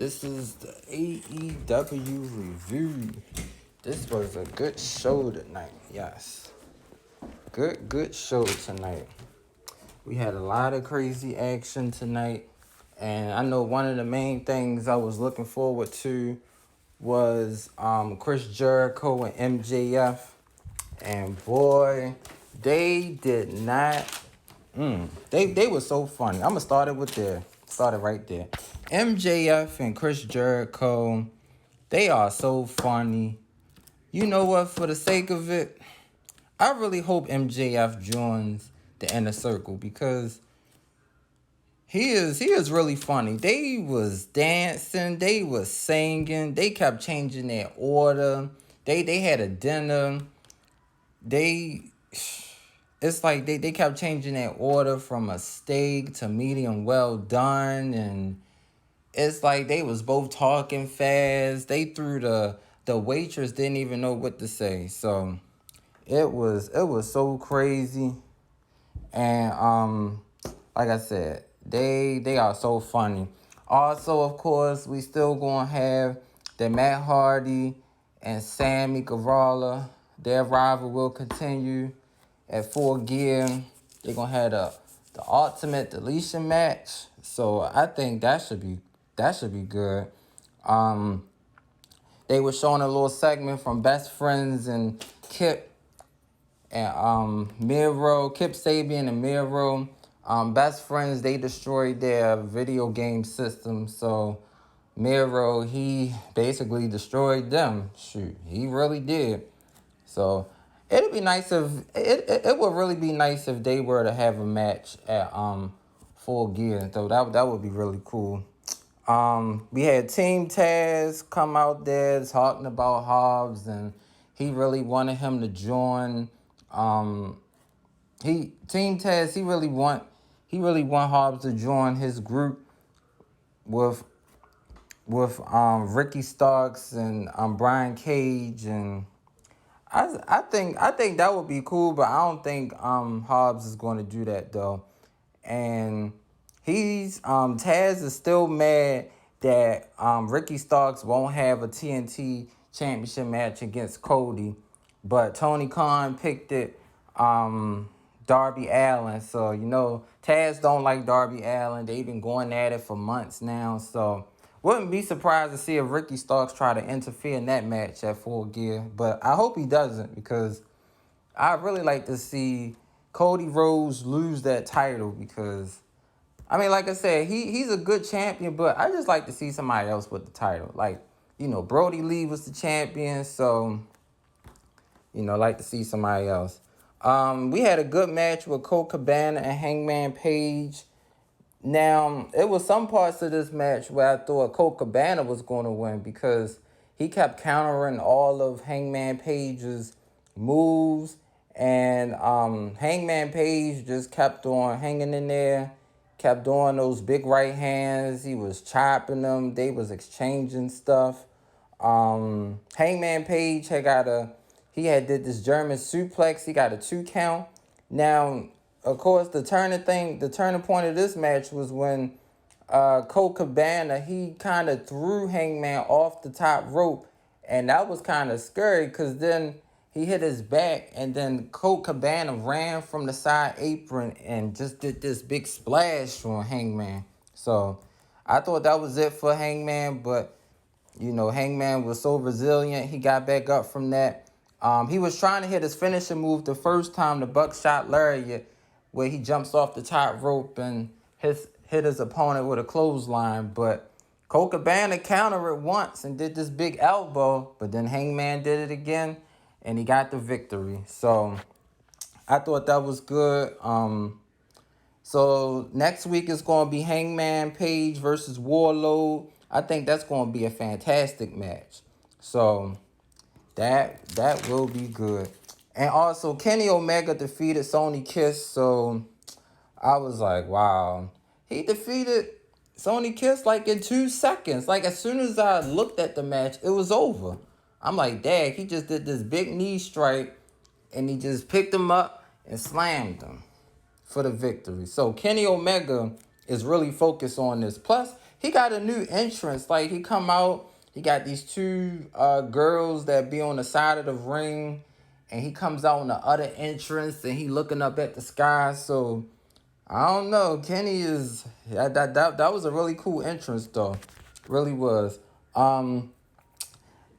This is the AEW review. This was a good show tonight. Yes. Good show tonight. We had a lot of crazy action tonight. And I know one of the main things I was looking forward to was Chris Jericho and MJF. And boy, they did not. They were so funny. I'm gonna start it right there. MJF and Chris Jericho, they are so funny. You know what? For the sake of it, I really hope MJF joins the Inner Circle because he is really funny. They was dancing, they was singing, they kept changing their order. They had a dinner. It's like they kept changing their order from a steak to medium well done, and it's like they was both talking fast. They threw the waitress didn't even know what to say. So it was so crazy. And like I said, they are so funny. Also, of course, we still gonna have the Matt Hardy and Sammy Guevara. Their rival will continue at Full Gear. They're gonna have the ultimate deletion match. So I think that should be good. They were showing a little segment from Best Friends and Kip and Miro, Kip Sabian and Miro. Best Friends, they destroyed their video game system. So Miro, he basically destroyed them. Shoot, he really did. So it'd be nice if it would really be nice if they were to have a match at Full Gear. So that would be really cool. We had Team Taz come out there talking about Hobbs, and he really wanted him to join. Team Taz he really want Hobbs to join his group with Ricky Starks and Brian Cage, and I think that would be cool, but I don't think Hobbs is going to do that though. And he's Taz is still mad that Ricky Starks won't have a TNT championship match against Cody, but Tony Khan picked it Darby Allin. So Taz don't like Darby Allin. They've been going at it for months now. So wouldn't be surprised to see if Ricky Starks try to interfere in that match at Full Gear. But I hope he doesn't, because I really like to see Cody Rhodes lose that title, because I mean, like I said, he's a good champion, but I just like to see somebody else with the title. Like, Brody Lee was the champion, so like to see somebody else. We had a good match with Colt Cabana and Hangman Page. Now, it was some parts of this match where I thought Colt Cabana was going to win, because he kept countering all of Hangman Page's moves, and Hangman Page just kept on hanging in there, kept doing those big right hands. He was chopping them. They was exchanging stuff. Hangman Page he had did this German suplex. He got a 2 count. Now, of course, the turning point of this match was when Colt Cabana, he kind of threw Hangman off the top rope, and that was kind of scary, because then he hit his back, and then Colt Cabana ran from the side apron and just did this big splash on Hangman. So I thought that was it for Hangman, but Hangman was so resilient. He got back up from that. He was trying to hit his finishing move the first time, the buckshot lariat, where he jumps off the top rope and hit his opponent with a clothesline. But Colt Cabana countered it once and did this big elbow, but then Hangman did it again, and he got the victory. So I thought that was good. So next week is going to be Hangman Page versus Warlord. I think that's going to be a fantastic match. So that will be good. And also, Kenny Omega defeated Sonny Kiss. So I was like, wow. He defeated Sonny Kiss like in 2 seconds. Like, as soon as I looked at the match, it was over. I'm like, dang, he just did this big knee strike, and he just picked him up and slammed him for the victory. So Kenny Omega is really focused on this. Plus, he got a new entrance. Like he come out, he got these two girls that be on the side of the ring, and he comes out on the other entrance, and he looking up at the sky. So I don't know. Kenny is that was a really cool entrance though, really was. Um,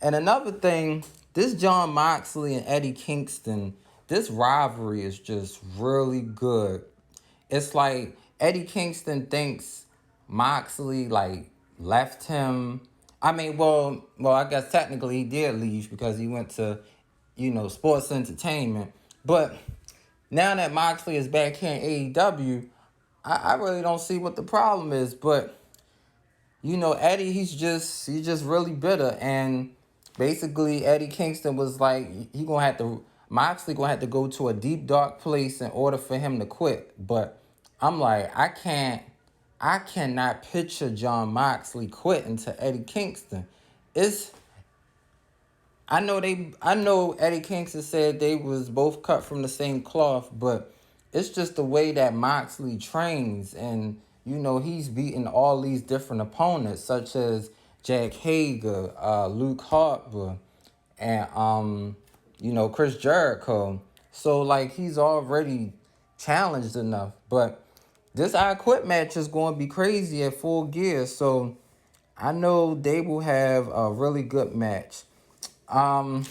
and another thing, this John Moxley and Eddie Kingston, this rivalry is just really good. It's like Eddie Kingston thinks Moxley like left him. I mean, well, I guess technically he did leave because he went to, sports entertainment. But now that Moxley is back here in AEW, I really don't see what the problem is. But Eddie, he's just really bitter, and basically Eddie Kingston was like he gonna have to Moxley gonna have to go to a deep dark place in order for him to quit. But I'm like, I cannot picture John Moxley quitting to Eddie Kingston. It's I know Eddie Kingston said they was both cut from the same cloth, but it's just the way that Moxley trains, and he's beating all these different opponents such as Jack Hager, Luke Harper, and Chris Jericho. So like he's already challenged enough, but this I Quit match is going to be crazy at Full Gear, so I know they will have a really good match. Um,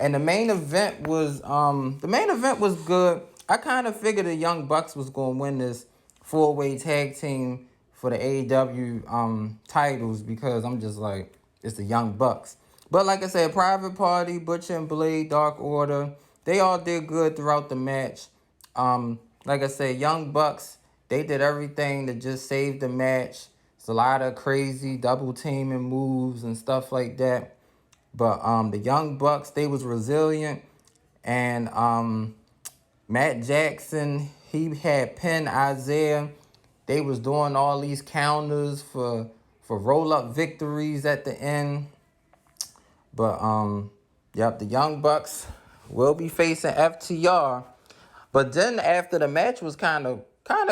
and the main event was good. I kind of figured the Young Bucks was gonna win this 4-way tag team for the AEW titles because I'm just like it's the Young Bucks. But like I said, Private Party, Butcher and Blade, Dark Order, they all did good throughout the match. Like I said, Young Bucks, they did everything to just save the match. It's a lot of crazy double teaming moves and stuff like that. But the Young Bucks, they was resilient. And Matt Jackson, he had pinned Isaiah. They was doing all these counters for roll-up victories at the end. But yep, the Young Bucks will be facing FTR. But then after the match was kind of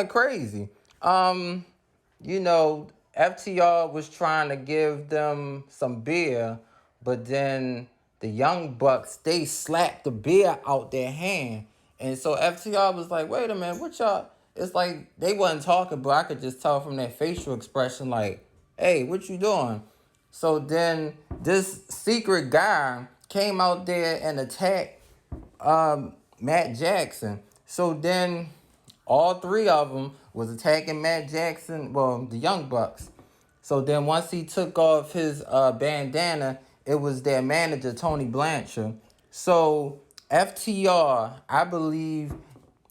crazy. You know, FTR was trying to give them some beer, but then the Young Bucks, they slapped the beer out their hand. And so FTR was like, wait a minute, what y'all? It's like they wasn't talking, but I could just tell from their facial expression, like, hey, what you doing? So then this secret guy came out there and attacked Matt Jackson. So then all three of them was attacking Matt Jackson, well, the Young Bucks. So then once he took off his bandana, it was their manager, Tony Blanchard. So FTR, I believe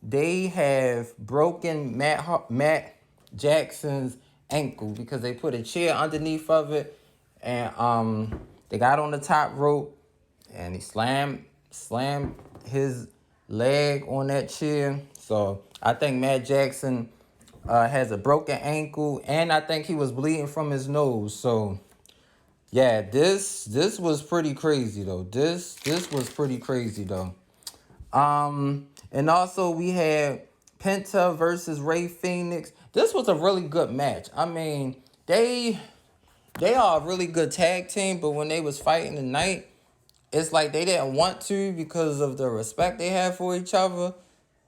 they have broken Matt Jackson's ankle because they put a chair underneath of it, and they got on the top rope, and he slammed his leg on that chair. So I think Matt Jackson has a broken ankle, and I think he was bleeding from his nose. So yeah, this was pretty crazy though. This was pretty crazy though. And also we had Penta versus Ray Phoenix. This was a really good match. I mean, they are a really good tag team, but when they was fighting tonight, it's like they didn't want to because of the respect they have for each other.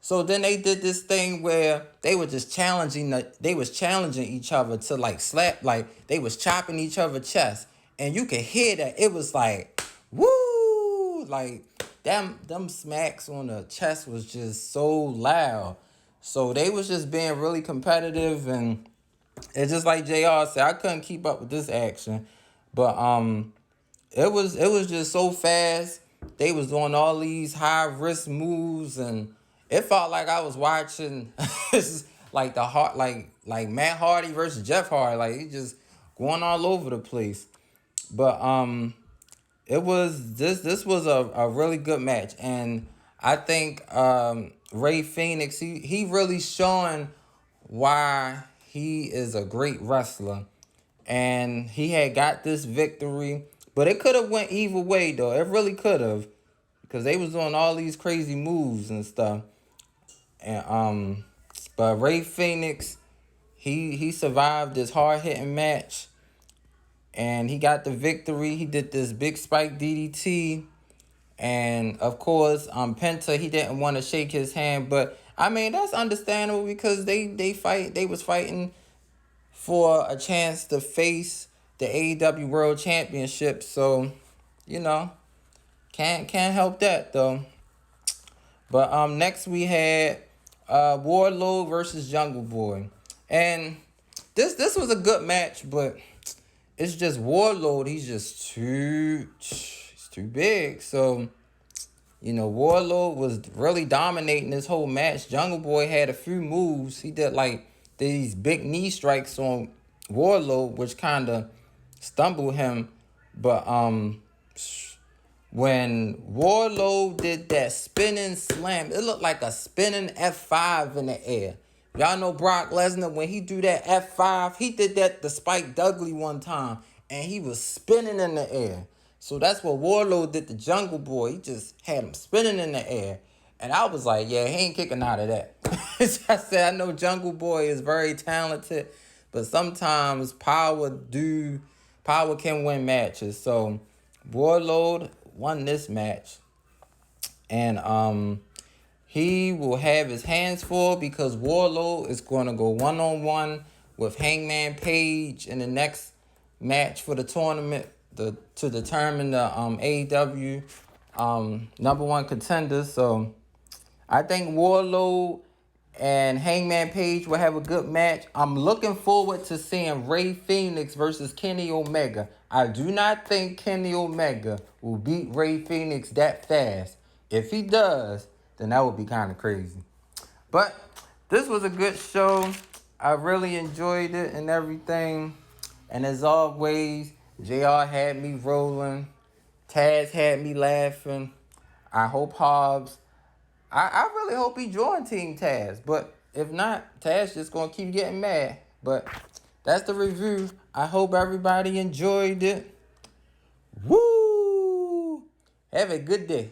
So then they did this thing where they were just they was challenging each other to like slap, like they was chopping each other's chest. And you could hear that it was like, woo, like them smacks on the chest was just so loud. So they was just being really competitive, and it's just like JR said, I couldn't keep up with this action. But it was just so fast. They was doing all these high risk moves, and it felt like I was watching like the heart like Matt Hardy versus Jeff Hardy. Like he just going all over the place. But it was this was a really good match, and I think Ray Phoenix, he really showing why he is a great wrestler, and he had got this victory. But it could have went either way though. It really could have, because they was doing all these crazy moves and stuff. And but Ray Phoenix, he survived this hard hitting match, and he got the victory. He did this big spike DDT, and of course, Penta, he didn't want to shake his hand, but I mean that's understandable because they was fighting for a chance to face the AEW World Championship. So, you know, can't help that though. But next we had Wardlow versus Jungle Boy. And this was a good match, but it's just Wardlow, he's too big. So, you know, Wardlow was really dominating this whole match. Jungle Boy had a few moves. He did like these big knee strikes on Wardlow, which kind of stumbled him. But when Wardlow did that spinning slam, it looked like a spinning F5 in the air. Y'all know Brock Lesnar, when he do that F5, he did that to Spike Dudley one time, and he was spinning in the air. So that's what Wardlow did to Jungle Boy. He just had him spinning in the air. And I was like, yeah, he ain't kicking out of that. I said, I know Jungle Boy is very talented, but sometimes power can win matches. So Wardlow won this match. And he will have his hands full because Wardlow is going to go one-on-one with Hangman Page in the next match for the tournament to determine the AEW number one contender. So I think Wardlow and Hangman Page will have a good match. I'm looking forward to seeing Rey Fenix versus Kenny Omega. I do not think Kenny Omega will beat Rey Fenix that fast. If he does, then that would be kind of crazy. But this was a good show. I really enjoyed it and everything. And as always, JR had me rolling. Taz had me laughing. I hope Hobbs, I really hope he joined Team Taz. But if not, Taz just going to keep getting mad. But that's the review. I hope everybody enjoyed it. Woo! Have a good day.